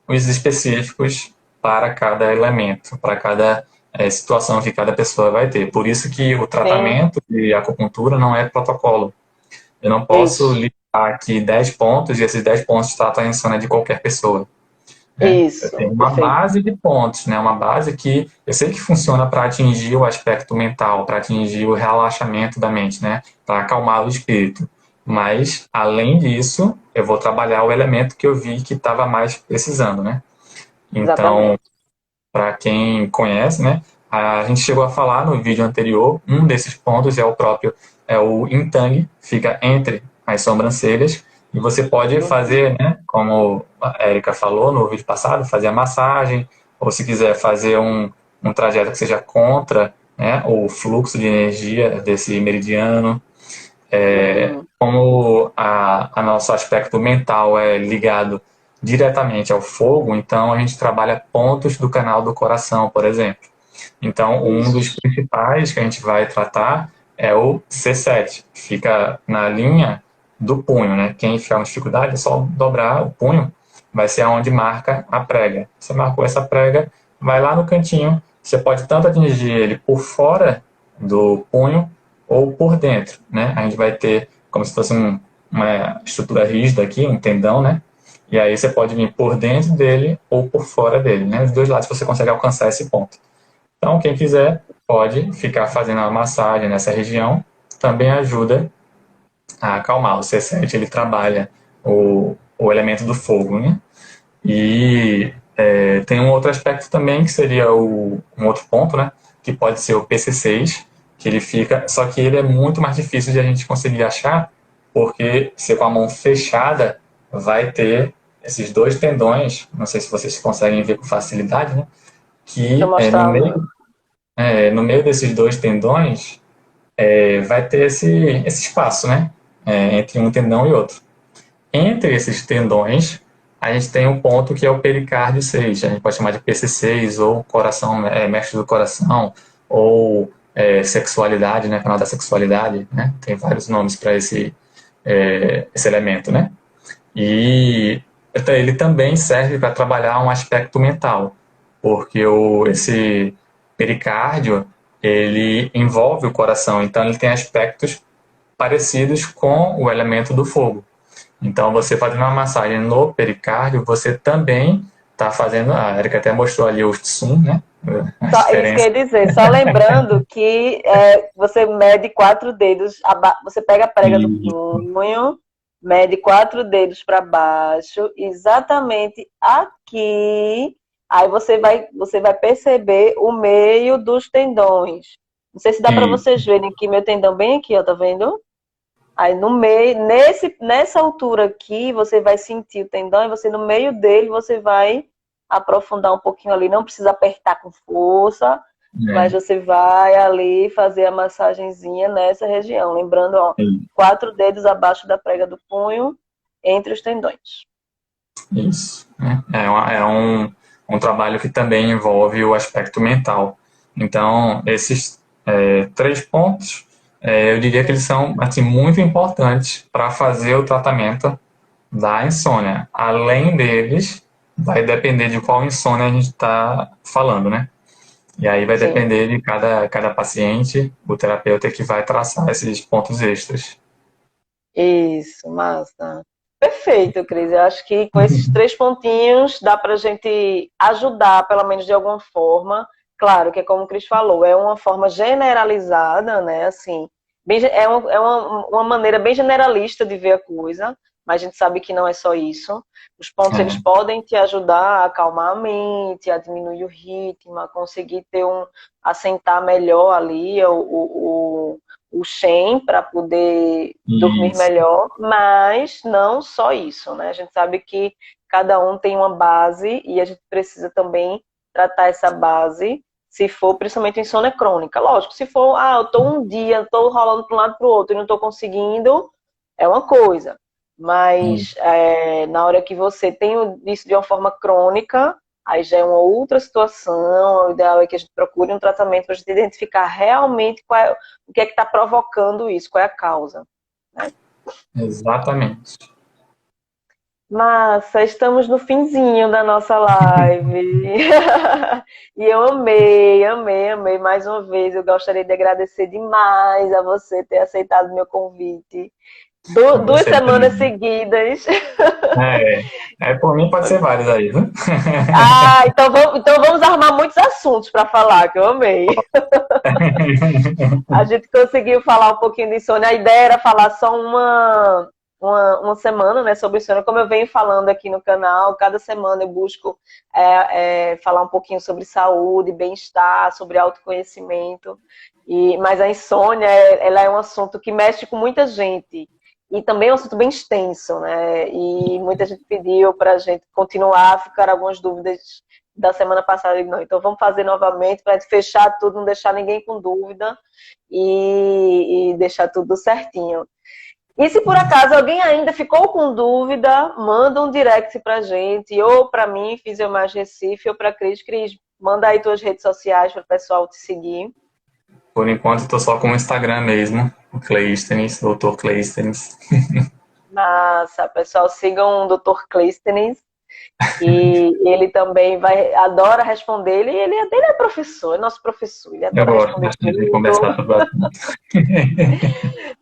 os específicos para cada elemento, para cada situação que cada pessoa vai ter. Por isso que o sim, tratamento de acupuntura não é protocolo. Eu não posso isso, listar aqui 10 pontos e esses 10 pontos tratam a insônia de qualquer pessoa, né? Eu isso, tenho uma perfeito. base de pontos, né? Uma base que eu sei que funciona para atingir o aspecto mental, para atingir o relaxamento da mente, né? Para acalmar o espírito. Mas, além disso, eu vou trabalhar o elemento que eu vi que estava mais precisando, né? Então, Exatamente. para quem conhece, né? A gente chegou a falar no vídeo anterior, um desses pontos é o Intang, fica entre as sobrancelhas, e você pode Uhum. fazer, né, como a Erika falou no vídeo passado, fazer a massagem, ou se quiser fazer um trajeto que seja contra, né, o fluxo de energia desse meridiano. Uhum. Como a nosso aspecto mental é ligado diretamente ao fogo, então a gente trabalha pontos do canal do coração, por exemplo. Então, um dos Isso. principais que a gente vai tratar é o C7, que fica na linha do punho, né? Quem ficar com dificuldade é só dobrar o punho, vai ser aonde marca a prega. Você marcou essa prega, vai lá no cantinho, você pode tanto atingir ele por fora do punho ou por dentro, né? A gente vai ter como se fosse uma estrutura rígida aqui, um tendão, né? E aí você pode vir por dentro dele ou por fora dele, né? Os dois lados você consegue alcançar esse ponto. Então, quem quiser pode ficar fazendo a massagem nessa região, também ajuda a acalmar. O C7 ele trabalha o elemento do fogo, né? E tem um outro aspecto também que seria um outro ponto, né? Que pode ser o PC6, que ele fica, só que ele é muito mais difícil de a gente conseguir achar, porque você com a mão fechada vai ter esses 2 tendões, não sei se vocês conseguem ver com facilidade, né? Deixa eu Que mostrar agora. no meio desses 2 tendões vai ter esse espaço, né? Entre um tendão e outro. Entre esses tendões, a gente tem um ponto que é o pericárdio 6, a gente pode chamar de PC6, ou coração, mestre do coração, ou sexualidade, né? Canal da sexualidade, né? Tem vários nomes para esse elemento, né? E ele também serve para trabalhar um aspecto mental, porque esse pericárdio, ele envolve o coração, então ele tem aspectos parecidos com o elemento do fogo. Então, você fazendo uma massagem no pericárdio, você também está fazendo, a Erika até mostrou ali o Tsum, né? A Só, isso diferença. quer dizer, só lembrando que você mede 4 dedos, você pega a prega do E, punho, mede 4 dedos para baixo, exatamente aqui. Aí você vai perceber o meio dos tendões. Não sei se dá para e vocês verem aqui, meu tendão bem aqui, ó, tá vendo? Aí no meio, nessa altura aqui, você vai sentir o tendão e você no meio dele você vai aprofundar um pouquinho ali. Não precisa apertar com força, mas né, você vai ali fazer a massagenzinha nessa região. Lembrando, ó, e- 4 dedos abaixo da prega do punho, entre os tendões. isso. Né? Um trabalho que também envolve o aspecto mental. Então, esses 3 pontos, eu diria que eles são assim, muito importantes para fazer o tratamento da insônia. Além deles, vai depender de qual insônia a gente está falando, né? E aí vai Sim. depender de cada paciente, o terapeuta que vai traçar esses pontos extras. Isso, massa. Perfeito, Cris. Eu acho que com esses 3 pontinhos dá para a gente ajudar, pelo menos de alguma forma. Claro que é como o Cris falou, é uma forma generalizada, né? Assim, uma maneira bem generalista de ver a coisa, mas a gente sabe que não é só isso. Os pontos eles É, podem te ajudar a acalmar a mente, a diminuir o ritmo, a conseguir assentar melhor ali o Shen para poder dormir isso, melhor, mas não só isso, né? A gente sabe que cada um tem uma base e a gente precisa também tratar essa base, se for principalmente insônia crônica. Lógico, se for, eu tô um dia, tô rolando para um lado para o outro e não tô conseguindo, é uma coisa. Mas na hora que você tem isso de uma forma crônica, aí já é uma outra situação. O ideal é que a gente procure um tratamento para a gente identificar realmente o que é que está provocando isso, qual é a causa. Né? exatamente. Massa, estamos no finzinho da nossa live. E eu amei, amei, amei mais uma vez. Eu gostaria de agradecer demais a você ter aceitado meu convite. Eu Duas gostei semanas também. seguidas. É, por mim pode ser vários aí, viu? Então vamos arrumar muitos assuntos para falar, que eu amei. A gente conseguiu falar um pouquinho de insônia. A ideia era falar só uma semana, né, sobre insônia. Como eu venho falando aqui no canal, cada semana eu busco falar um pouquinho sobre saúde, bem-estar, sobre autoconhecimento. Mas a insônia, ela é um assunto que mexe com muita gente. E também é um assunto bem extenso, né? E muita gente pediu para a gente continuar, ficar algumas dúvidas da semana passada. Não, então vamos fazer novamente para fechar tudo, não deixar ninguém com dúvida e deixar tudo certinho. E se por acaso alguém ainda ficou com dúvida, manda um direct pra gente, ou para mim, Fisiomais Recife, ou para Cris. Cris, manda aí tuas redes sociais para o pessoal te seguir. Por enquanto, estou só com o Instagram mesmo, o Cleístenes, Dr. Cleístenes. Massa, pessoal, sigam o Dr. Clístenes. E ele também adora responder. Ele é professor, é nosso professor. Ele Eu adora gosto responder bastante de conversar tudo. sobre o assunto.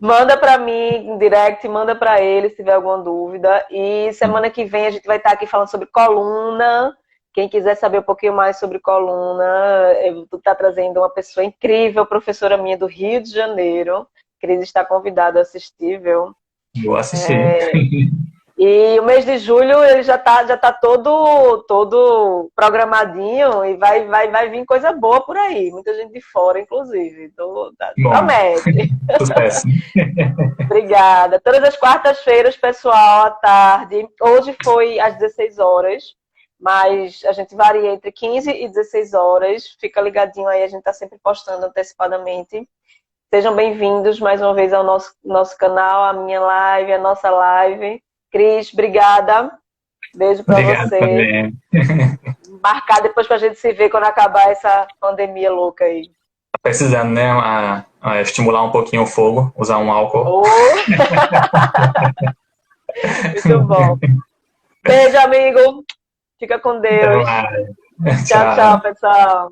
Manda para mim em direct, manda para ele se tiver alguma dúvida. E semana que vem a gente vai estar aqui falando sobre coluna. Quem quiser saber um pouquinho mais sobre coluna, eu vou estar trazendo uma pessoa incrível, professora minha do Rio de Janeiro. Cris está convidada a assistir, viu? Vou assistir. E o mês de julho ele já tá todo programadinho e vai vir coisa boa por aí. Muita gente de fora, inclusive. Então, Bom, promete. sucesso. Obrigada. Todas as quartas-feiras, pessoal, à tarde. Hoje foi às 16 horas, mas a gente varia entre 15 e 16 horas. Fica ligadinho aí, a gente está sempre postando antecipadamente. Sejam bem-vindos mais uma vez ao nosso canal, a minha live, a nossa live. Cris, obrigada. Beijo para Obrigado você. também. Marcar depois para a gente se ver quando acabar essa pandemia louca aí. Tá precisando, né? Estimular um pouquinho o fogo, usar um álcool. Oh! Muito bom. Beijo, amigo. Fica com Até Deus. mais. Tchau, tchau, Tchau. pessoal.